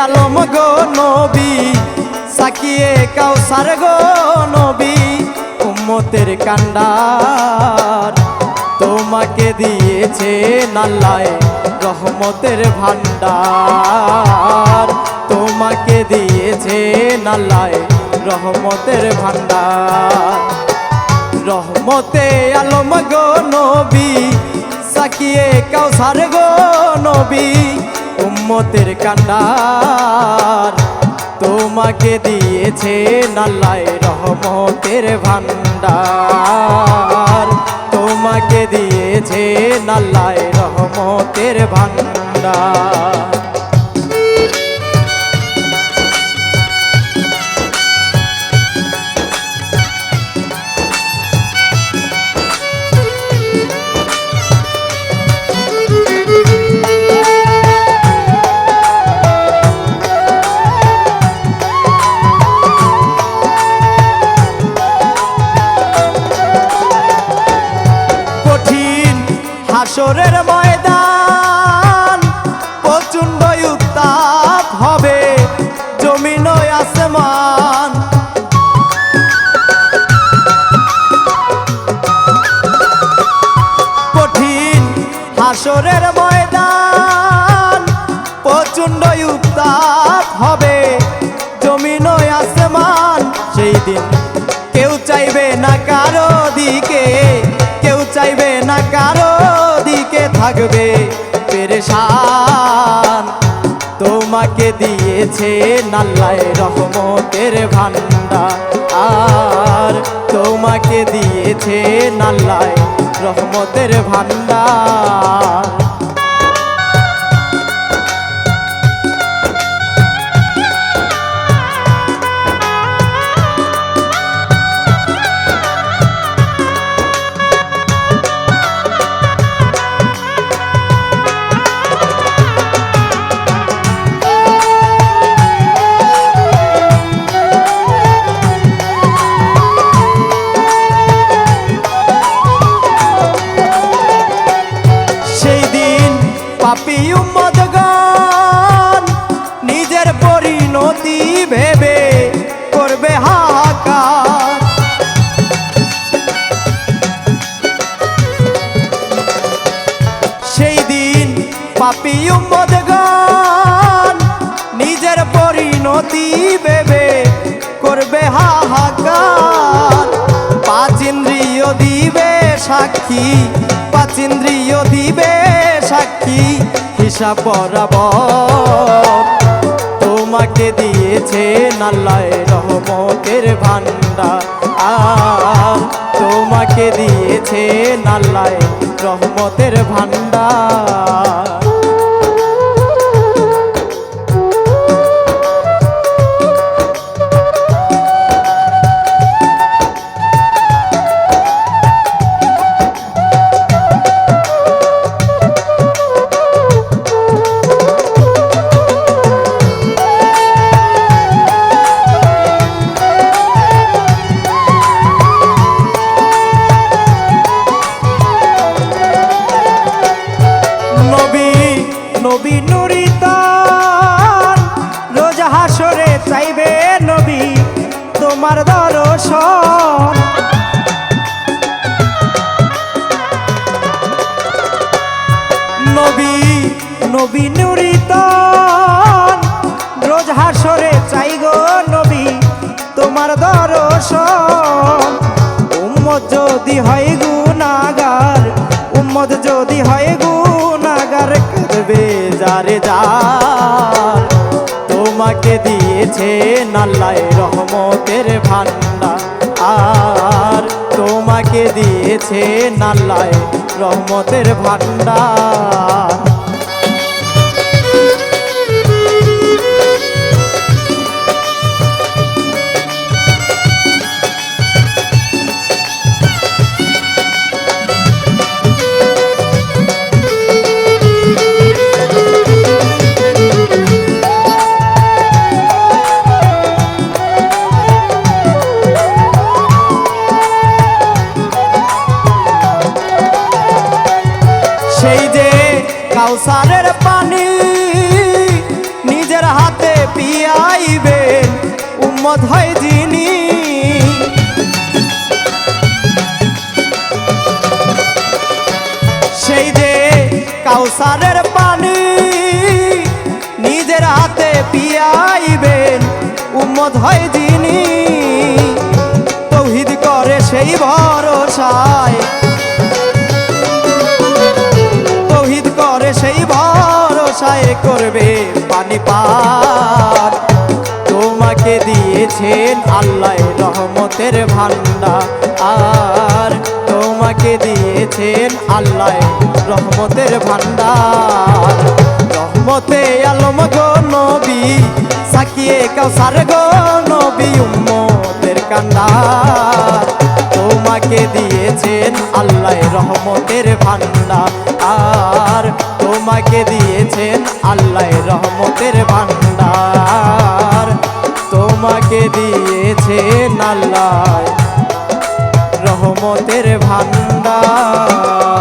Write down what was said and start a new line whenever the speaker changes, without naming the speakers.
আলম গো নবী, সাকিয়ে কাউসার গো নবী, উম্মতের কান্ডার তোমাকে দিয়েছে আল্লাহ রহমতের ভান্ডার, তোমাকে দিয়েছে আল্লাহ রহমতের ভান্ডার। রহমতে আলম গো নবী, সাকিয়ে কাউসার গো নবী, উম্মতের কান্ডার তোমাকে দিয়েছে আল্লাহ রহমতের ভান্ডার, তোমাকে দিয়েছে আল্লাহ রহমতের ভান্ডার। হাসরের ময়দান প্রচণ্ড উত্তাপ হবে, জমিন আসমান কঠিন। হাসরের ময়দান প্রচণ্ড উত্তাপ হবে, জমিন আসমান। সেই দিন কেউ চাইবে না কারো দিকে, কেউ চাইবে না কারো দিকে, থাকবে পেরেশান তোমাকে দিয়েছে আল্লাহ রহমতের ভান্ডার, আর তোমাকে দিয়েছে আল্লাহ রহমতের ভান্ডার। পাপী উম্মতগণ নিজের পরিণতি ভেবে করবে হাহাকার, সেই দিন পাপী উম্মতগণ নিজের পরিণতি ভেবে করবে হাহাকার। পাঁচ ইন্দ্রিয় দিবে সাক্ষী, পাঁচ ইন্দ্রিয় দিবে সাক্ষী, হিসাব বরাবর তোমাকে দিয়েছে আল্লাহ রহমতের ভান্ডার, আর তোমাকে দিয়েছে আল্লাহ রহমতের ভান্ডার। নবী নুরিতান রোজ হাসরে চাইবে নবী তোমার দর্শন, নবী নবী নুরিতান রোজ হাসরে চাই গো নবী তোমার দর্শন। উম্মত যদি হয় গুনাহগার, উম্মত যদি হয় গুনাহগার, কাঁদবে যারে যার তোমাকে দিয়েছে আল্লাহ রহমতের ভান্ডার, আর তোমাকে দিয়েছে আল্লাহ রহমতের ভান্ডার। সেই যে কাউসারের পানি নিজের হাতে উম্মত হয় যিনি সেই যে কাউসারের পানি নিজের হাতে পিয়াইবেন উম্মত হয় যিনি তৌহিদ করে সেই ভরসায় তৌহিদ করে সেই ভরসায় করবে পানি পার তোমাকে দিয়েছেন আল্লাহ রহমতের ভান্ডার আর তোমাকে দিয়েছেন আল্লাহ রহমতের ভান্ডার রহমতে আলম গো নবী সাকিয়ে কাউসার গো নবী উম্মতের কান্ডার তোমাকে দিয়েছেন আল্লাহ রহমতের ভান্ডার আর তোমাকে দিয়েছেন আল্লাহ রহমতের ভান্ডার তোমাকে দিয়েছেন আল্লাহ রহমতের ভান্ডার।